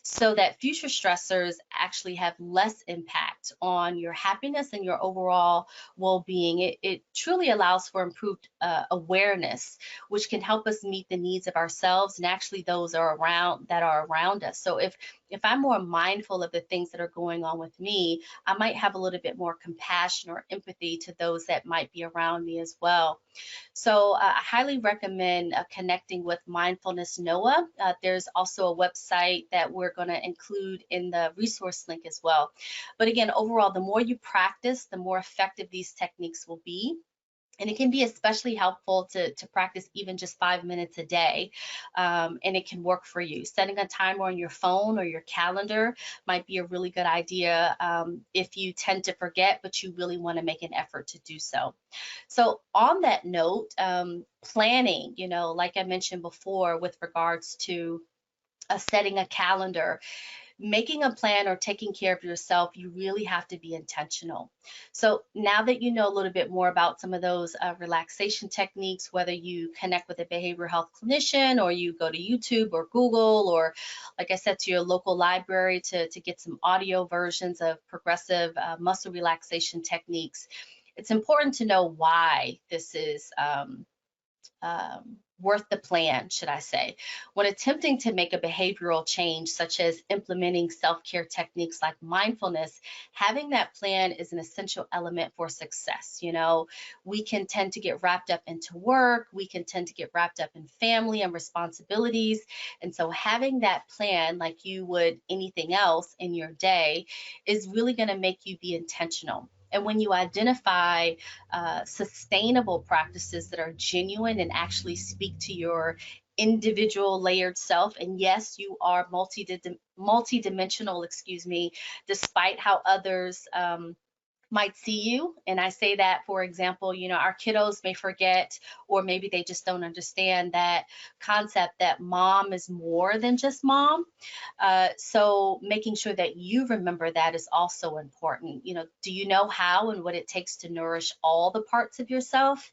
Speaker 3: so that future stressors actually have less impact on your happiness and your overall well-being. It truly allows for improved awareness, which can help us meet the needs of ourselves and actually those that are around us. So if I'm more mindful of the things that are going on with me, I might have a little bit more compassion or empathy to those that might be around me as well. So I highly recommend connecting with Mindfulness NOAA. There's also a website that we're going to include in the resource link as well. But again, overall, the more you practice, the more effective these techniques will be. And it can be especially helpful to practice even just 5 minutes a day, and it can work for you. Setting a timer on your phone or your calendar might be a really good idea if you tend to forget, but you really want to make an effort to do so. So on that note, planning, like I mentioned before with regards to setting a calendar, making a plan or taking care of yourself, you really have to be intentional. So now that you know a little bit more about some of those relaxation techniques, whether you connect with a behavioral health clinician or you go to YouTube or Google, or like I said, to your local library to get some audio versions of progressive muscle relaxation techniques, it's important to know why this is worth the plan, should I say. When attempting to make a behavioral change, such as implementing self-care techniques like mindfulness, having that plan is an essential element for success. We can tend to get wrapped up into work, we can tend to get wrapped up in family and responsibilities. And so having that plan, like you would anything else in your day, is really going to make you be intentional. And when you identify sustainable practices that are genuine and actually speak to your individual layered self, and yes, you are multi-dimensional, despite how others might see you. And I say that, for example, our kiddos may forget, or maybe they just don't understand that concept that mom is more than just mom. So making sure that you remember that is also important. Do you know how and what it takes to nourish all the parts of yourself?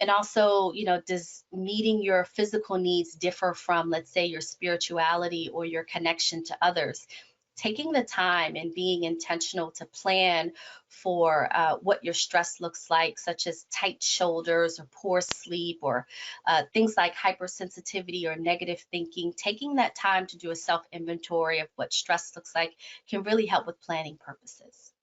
Speaker 3: And also, does meeting your physical needs differ from, let's say, your spirituality or your connection to others? Taking the time and being intentional to plan for what your stress looks like, such as tight shoulders or poor sleep, or things like hypersensitivity or negative thinking, taking that time to do a self-inventory of what stress looks like can really help with planning purposes.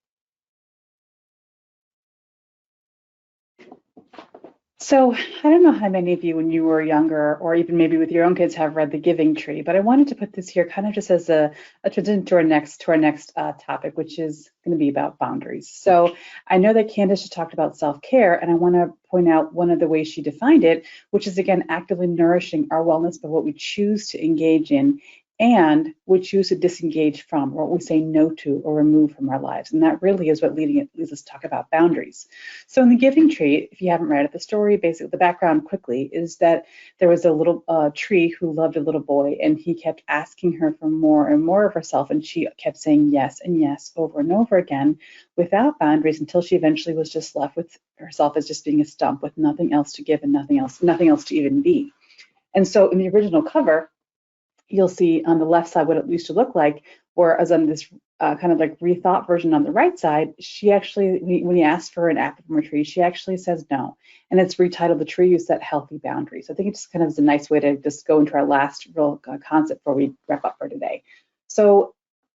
Speaker 4: So I don't know how many of you, when you were younger, or even maybe with your own kids, have read The Giving Tree, but I wanted to put this here kind of just as a transition to our next topic, which is going to be about boundaries. So I know that Candice just talked about self-care, and I want to point out one of the ways she defined it, which is, again, actively nourishing our wellness by what we choose to engage in and we choose to disengage from, or what we say no to or remove from our lives. And that really is what leads us to talk about boundaries. So in The Giving Tree, if you haven't read it, the story, basically the background quickly, is that there was a little tree who loved a little boy, and he kept asking her for more and more of herself, and she kept saying yes and yes over and over again without boundaries, until she eventually was just left with herself as just being a stump with nothing else to give and nothing else to even be. And so in the original cover, you'll see on the left side what it used to look like, whereas on this kind of like rethought version on the right side, she actually, when you ask for an apple from a tree, she actually says no. And it's retitled The Tree You Set Healthy Boundaries. So I think it just kind of is a nice way to just go into our last real concept before we wrap up for today. So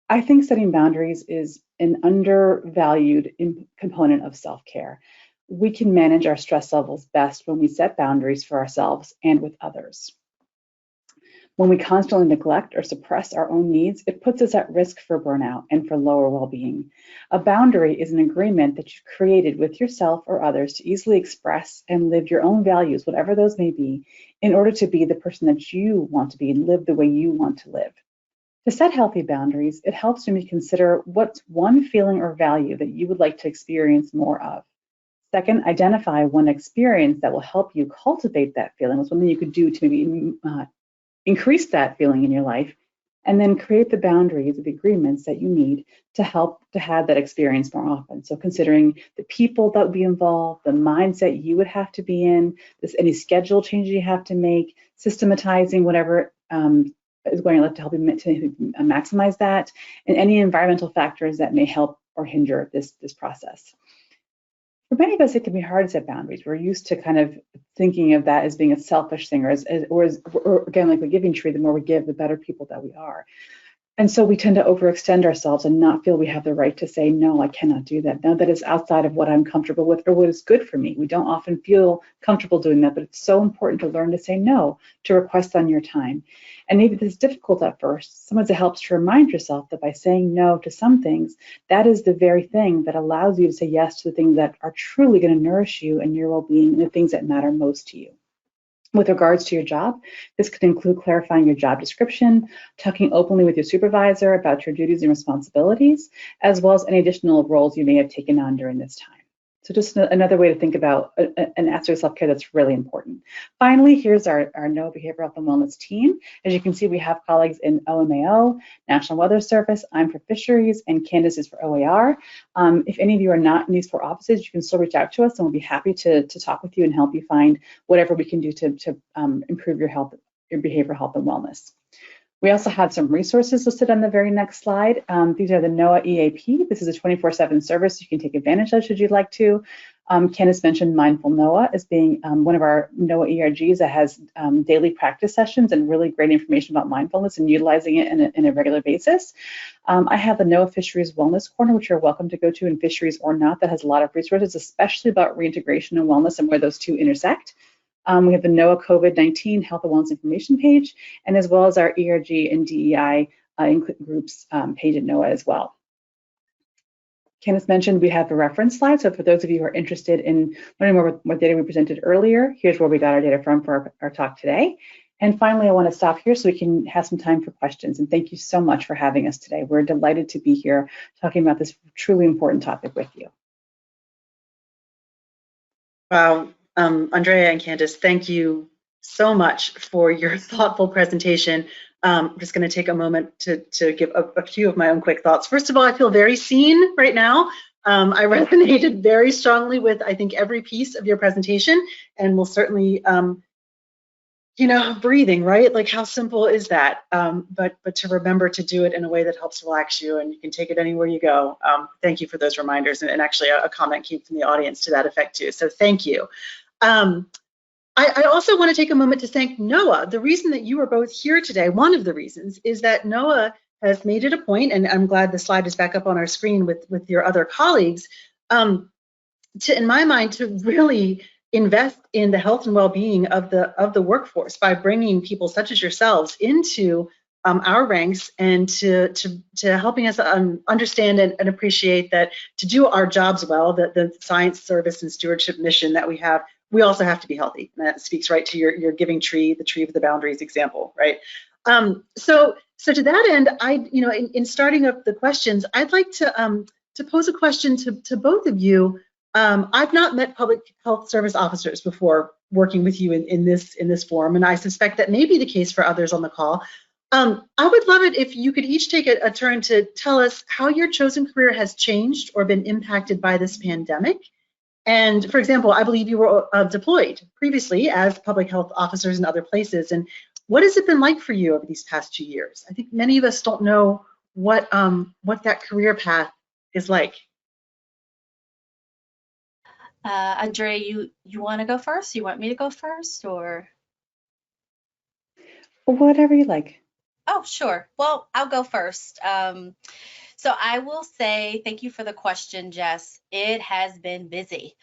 Speaker 4: I think setting boundaries is an undervalued component of self-care. We can manage our stress levels best when we set boundaries for ourselves and with others. When we constantly neglect or suppress our own needs, it puts us at risk for burnout and for lower well-being. A boundary is an agreement that you've created with yourself or others to easily express and live your own values, whatever those may be, in order to be the person that you want to be and live the way you want to live. To set healthy boundaries, it helps you to consider what's one feeling or value that you would like to experience more of. Second, identify one experience that will help you cultivate that feeling. What's something you could do to maybe increase that feeling in your life. and then create the boundaries, the agreements that you need to help to have that experience more often. So considering the people that would be involved, the mindset you would have to be in, any schedule changes you have to make, systematizing whatever is going to help you to maximize that, and any environmental factors that may help or hinder this process. For many of us, it can be hard to set boundaries. We're used to kind of thinking of that as being a selfish thing, or again, like the giving tree, the more we give, the better people that we are. And so we tend to overextend ourselves and not feel we have the right to say, no, I cannot do that. No, that is outside of what I'm comfortable with or what is good for me. We don't often feel comfortable doing that, but it's so important to learn to say no to requests on your time. And maybe this is difficult at first. Sometimes it helps to remind yourself that by saying no to some things, that is the very thing that allows you to say yes to the things that are truly going to nourish you and your well-being and the things that matter most to you. With regards to your job, this could include clarifying your job description, talking openly with your supervisor about your duties and responsibilities, as well as any additional roles you may have taken on during this time. So just another way to think about an aspect of self-care that's really important. Finally, here's our NOAA Behavioral Health and Wellness team. As you can see, we have colleagues in OMAO, National Weather Service, I'm for Fisheries, and Candice is for OAR. If any of you are not in these 4 offices, you can still reach out to us and we'll be happy to talk with you and help you find whatever we can do to improve your health, your behavioral health and wellness. We also have some resources listed on the very next slide. These are the NOAA EAP. This is a 24/7 service you can take advantage of should you like to. Candice mentioned Mindful NOAA as being one of our NOAA ERGs that has daily practice sessions and really great information about mindfulness and utilizing it in a regular basis. I have the NOAA Fisheries Wellness Corner, which you're welcome to go to in fisheries or not, that has a lot of resources, especially about reintegration and wellness and where those two intersect. We have the NOAA COVID-19 Health and Wellness Information page, and as well as our ERG and DEI groups page at NOAA as well. Candice mentioned we have a reference slide, so for those of you who are interested in learning more what data we presented earlier, here's where we got our data from for our talk today. And finally, I want to stop here so we can have some time for questions, and thank you so much for having us today. We're delighted to be here talking about this truly important topic with you.
Speaker 2: Wow. Andrea and Candice, thank you so much for your thoughtful presentation. I'm just going to take a moment to give a few of my own quick thoughts. First of all, I feel very seen right now. I resonated very strongly with, I think, every piece of your presentation, and will certainly, you know, breathing, right? Like, how simple is that? But to remember to do it in a way that helps relax you, and you can take it anywhere you go. Thank you for those reminders, and actually a comment came from the audience to that effect too, so thank you. I also want to take a moment to thank NOAA. The reason that you are both here today, one of the reasons, is that NOAA has made it a point, and I'm glad the slide is back up on our screen with your other colleagues, in my mind, to really invest in the health and well-being of the workforce by bringing people such as yourselves into our ranks, and to helping us understand and appreciate that to do our jobs well, that the science, service, and stewardship mission that we have, we also have to be healthy. And that speaks right to your giving tree, the tree of the boundaries example, right? So to that end, in starting up the questions, I'd like to pose a question to both of you. I've not met public health service officers before working with you in this forum, and I suspect that may be the case for others on the call. I would love it if you could each take a turn to tell us how your chosen career has changed or been impacted by this pandemic. And for example, I believe you were deployed previously as public health officers in other places. And what has it been like for you over these past 2 years? I think many of us don't know what that career path is like.
Speaker 3: Andrea, you want to go first? You want me to go first, or?
Speaker 4: Whatever you like.
Speaker 3: Oh, sure. Well, I'll go first. So I will say thank you for the question, Jess. It has been busy.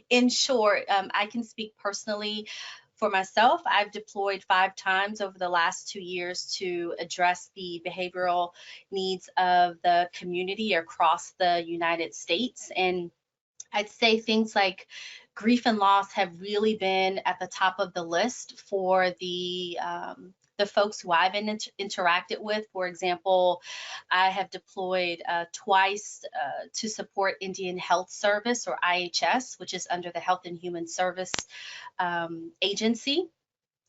Speaker 3: In short, I can speak personally for myself. I've deployed 5 times over the last 2 years to address the behavioral needs of the community across the United States. And I'd say things like grief and loss have really been at the top of the list for the folks who I've interacted with. For example, I have deployed twice to support Indian Health Service, or IHS, which is under the Health and Human Service Agency.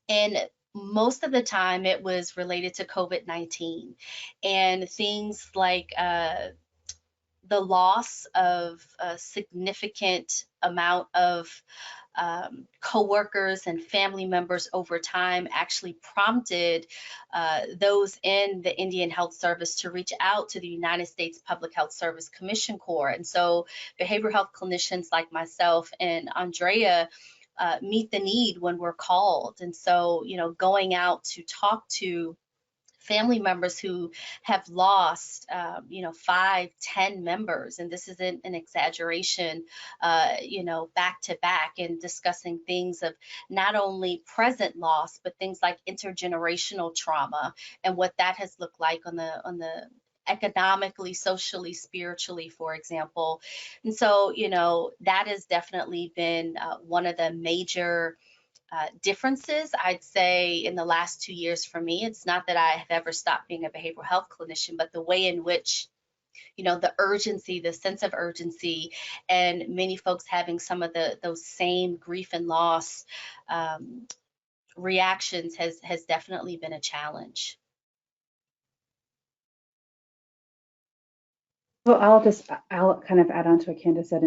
Speaker 3: And most of the time it was related to COVID-19 and things like the loss of a significant amount of coworkers and family members over time actually prompted those in the Indian Health Service to reach out to the United States Public Health Service Commission Corps. And so behavioral health clinicians like myself and Andrea meet the need when we're called. And so, you know, going out to talk to family members who have lost, 5, 10 members, and this isn't an exaggeration, back to back, and discussing things of not only present loss, but things like intergenerational trauma and what that has looked like on the economically, socially, spiritually, for example. And so, that has definitely been one of the major differences, I'd say, in the last 2 years for me. It's not that I have ever stopped being a behavioral health clinician, but the way in which, the urgency, the sense of urgency, and many folks having some of those same grief and loss reactions has definitely been a challenge.
Speaker 4: Well, I'll kind of add on to what Candice said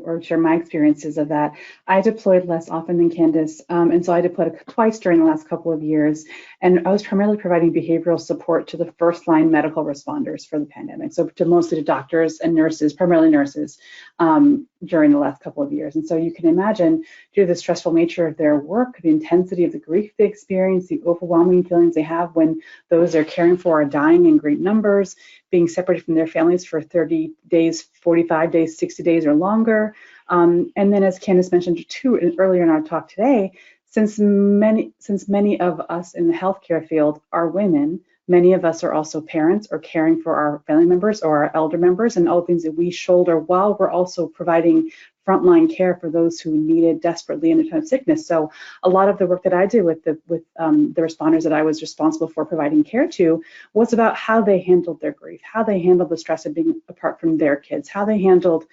Speaker 4: or share my experiences of that. I deployed less often than Candice, and so I deployed twice during the last couple of years, and I was primarily providing behavioral support to the first line medical responders for the pandemic, so mostly to doctors and nurses, primarily nurses, during the last couple of years. And so you can imagine, due to the stressful nature of their work, the intensity of the grief they experience, the overwhelming feelings they have when those they're caring for are dying in great numbers, being separated from their families for 30 days, 45 days, 60 days or longer. And then, as Candice mentioned too earlier in our talk today, since many of us in the healthcare field are women, many of us are also parents or caring for our family members or our elder members, and all the things that we shoulder while we're also providing frontline care for those who need it desperately in a time of sickness. So a lot of the work that I did with the responders that I was responsible for providing care to was about how they handled their grief, how they handled the stress of being apart from their kids, how they handled,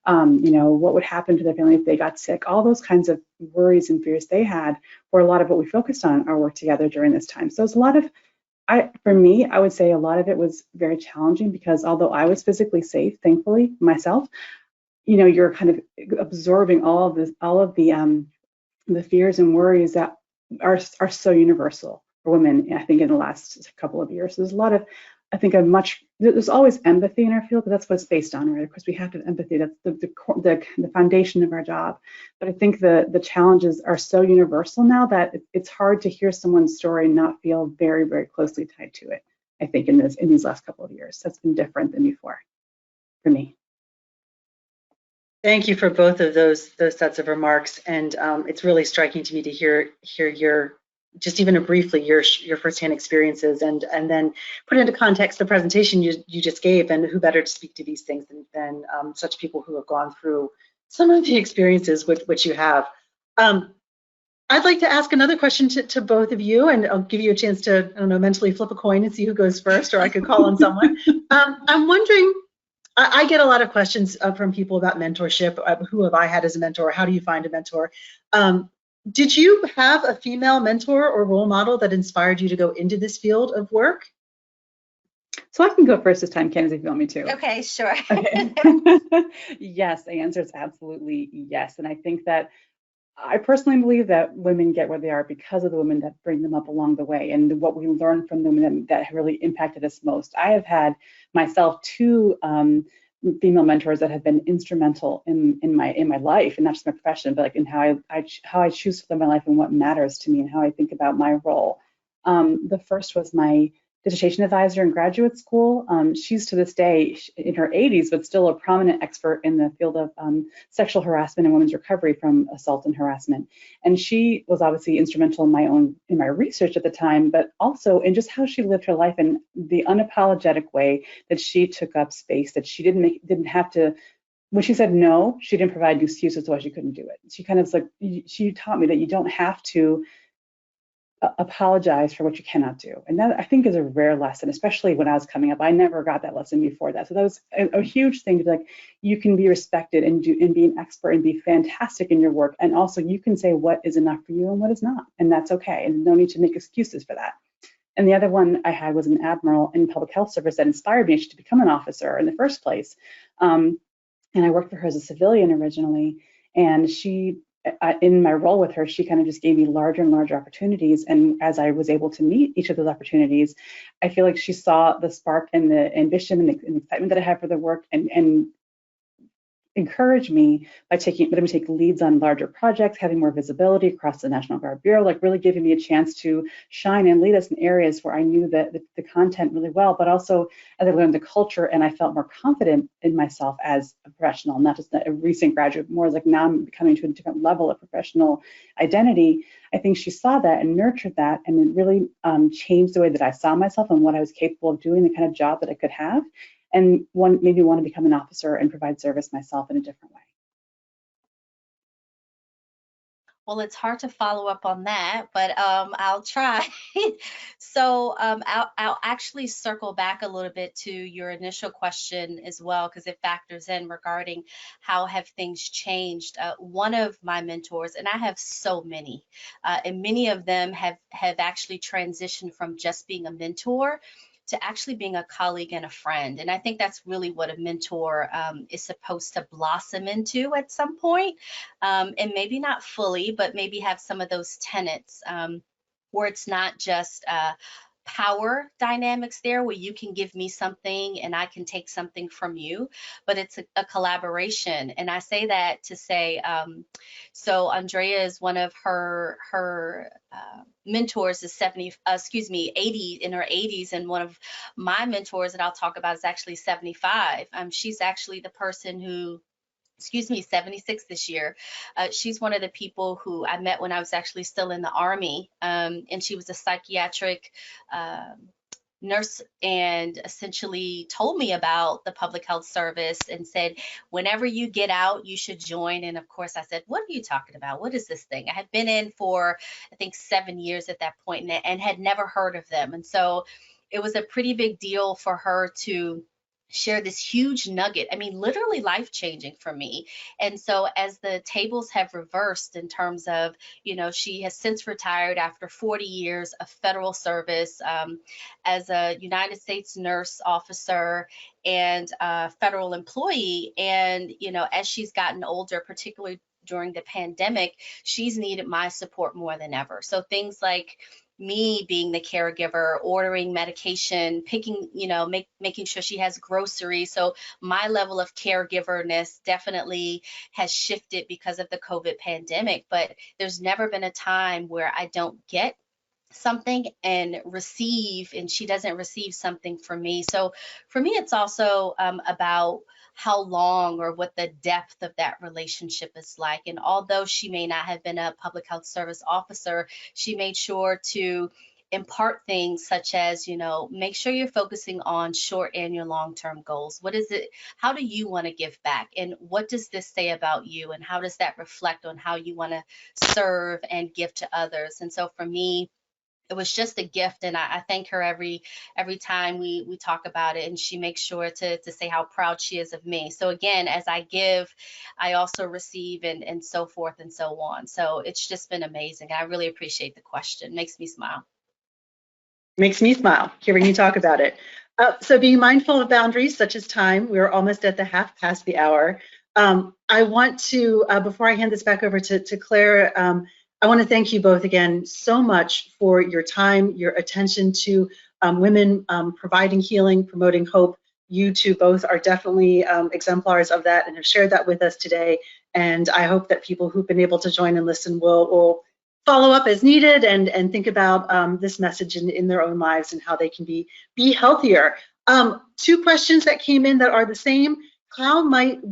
Speaker 4: what would happen to their family if they got sick, all those kinds of worries and fears they had were a lot of what we focused on in our work together during this time. So it's a lot of, for me, I would say a lot of it was very challenging because although I was physically safe, thankfully, myself, you're kind of absorbing all of the fears and worries that are so universal for women, I think, in the last couple of years. So there's a lot of, I think, there's always empathy in our field, but that's what it's based on, right? Of course, we have to have empathy. That's the foundation of our job. But I think the challenges are so universal now that it's hard to hear someone's story and not feel very, very closely tied to it. I think in these last couple of years, that's been different than before for me.
Speaker 2: Thank you for both of those sets of remarks, and it's really striking to me to hear your, just even briefly, your firsthand experiences, and then put into context the presentation you just gave, and who better to speak to these things than such people who have gone through some of the experiences which you have. I'd like to ask another question to both of you, and I'll give you a chance to, I don't know, mentally flip a coin and see who goes first, or I could call on someone. I'm wondering, I get a lot of questions from people about mentorship. Who have I had as a mentor? How do you find a mentor? Did you have a female mentor or role model that inspired you to go into this field of work?
Speaker 4: So I can go first this time, Candice, if you want me to.
Speaker 3: Okay, sure.
Speaker 4: Okay. Yes, the answer is absolutely yes. And I think that I personally believe that women get where they are because of the women that bring them up along the way and what we learn from them that really impacted us most. I have had myself 2 female mentors that have been instrumental in my life, and not just my profession, but like in how I choose to live my life and what matters to me and how I think about my role. The first was my dissertation advisor in graduate school. She's to this day in her 80s, but still a prominent expert in the field of sexual harassment and women's recovery from assault and harassment. And she was obviously instrumental in my research at the time, but also in just how she lived her life and the unapologetic way that she took up space, that she didn't have to. When she said no, she didn't provide excuses as to why she couldn't do it. She kind of was like, she taught me that you don't have to apologize for what you cannot do. And that, I think, is a rare lesson, especially when I was coming up. I never got that lesson before that. So that was a huge thing to be like, you can be respected and be an expert and be fantastic in your work. And also you can say what is enough for you and what is not. And that's okay. And no need to make excuses for that. And the other one I had was an admiral in public health service that inspired me to become an officer in the first place. And I worked for her as a civilian originally. And she, in my role with her, she kind of just gave me larger and larger opportunities. And as I was able to meet each of those opportunities, I feel like she saw the spark and the ambition and the excitement that I have for the work, and encourage me by letting me take leads on larger projects, having more visibility across the National Guard Bureau, like really giving me a chance to shine and lead us in areas where I knew the content really well, but also as I learned the culture and I felt more confident in myself as a professional, not just a recent graduate, more like now I'm coming to a different level of professional identity. I think she saw that and nurtured that, and it really changed the way that I saw myself and what I was capable of doing, the kind of job that I could have. And maybe want to become an officer and provide service myself in a different way.
Speaker 3: Well, it's hard to follow up on that, but I'll try. So I'll actually circle back a little bit to your initial question as well, because it factors in regarding how have things changed. One of my mentors, and I have so many, and many of them have actually transitioned from just being a mentor to actually being a colleague and a friend. And I think that's really what a mentor is supposed to blossom into at some point, and maybe not fully, but maybe have some of those tenets where it's not just power dynamics there where you can give me something and I can take something from you, but it's a collaboration. And I say that to say, so Andrea is one of her mentors is 80 in her 80s, and one of my mentors that I'll talk about is actually 75. She's actually the person who 76 this year. She's one of the people who I met when I was actually still in the Army, and she was a psychiatric nurse, and essentially told me about the public health service and said, whenever you get out, you should join. And of course I said, what are you talking about? What is this thing? I had been in for, I think, 7 years at that point and had never heard of them. And so it was a pretty big deal for her to share this huge nugget. I mean, literally life-changing for me. And so as the tables have reversed in terms of, she has since retired after 40 years of federal service as a United States nurse officer and a federal employee. And, as she's gotten older, particularly during the pandemic, she's needed my support more than ever. So things like me being the caregiver, ordering medication, picking, making sure she has groceries. So my level of caregiverness definitely has shifted because of the COVID pandemic, but there's never been a time where I don't get something and receive, and she doesn't receive something from me. So for me, it's also about how long or what the depth of that relationship is like. And although she may not have been a public health service officer, she made sure to impart things such as, make sure you're focusing on short and your long-term goals. What is it? How do you want to give back? And what does this say about you? And how does that reflect on how you want to serve and give to others? And so for me, it was just a gift, and I thank her every time we talk about it, and she makes sure to say how proud she is of me. So again, as I give, I also receive, and so forth and so on. So it's just been amazing. I really appreciate the question. Makes me smile.
Speaker 2: Makes me smile hearing you talk about it. So being mindful of boundaries such as time, we're almost at the half past the hour. I want to, before I hand this back over to Claire, I want to thank you both again so much for your time, your attention to women providing healing, promoting hope. You two both are definitely exemplars of that and have shared that with us today. And I hope that people who've been able to join and listen will follow up as needed and think about this message in their own lives and how they can be healthier. Two questions that came in that are the same. How might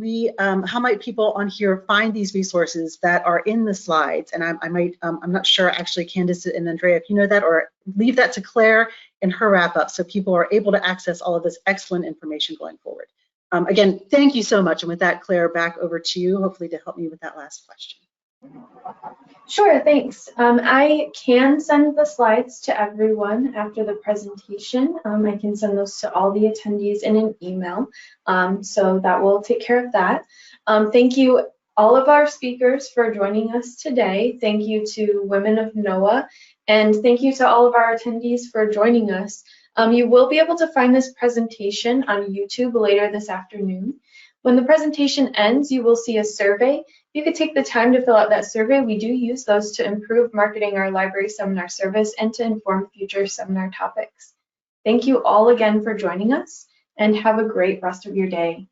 Speaker 2: people on here find these resources that are in the slides? And I'm not sure actually, Candice and Andrea, if you know that, or leave that to Claire in her wrap up so people are able to access all of this excellent information going forward. Again, thank you so much. And with that, Claire, back over to you, hopefully to help me with that last question.
Speaker 1: Sure, thanks. I can send the slides to everyone after the presentation. I can send those to all the attendees in an email, so that will take care of that. Thank you, all of our speakers, for joining us today. Thank you to Women of NOAA, and thank you to all of our attendees for joining us. You will be able to find this presentation on YouTube later this afternoon. When the presentation ends, you will see a survey. You could take the time to fill out that survey. We do use those to improve marketing our library seminar service and to inform future seminar topics. Thank you all again for joining us, and have a great rest of your day.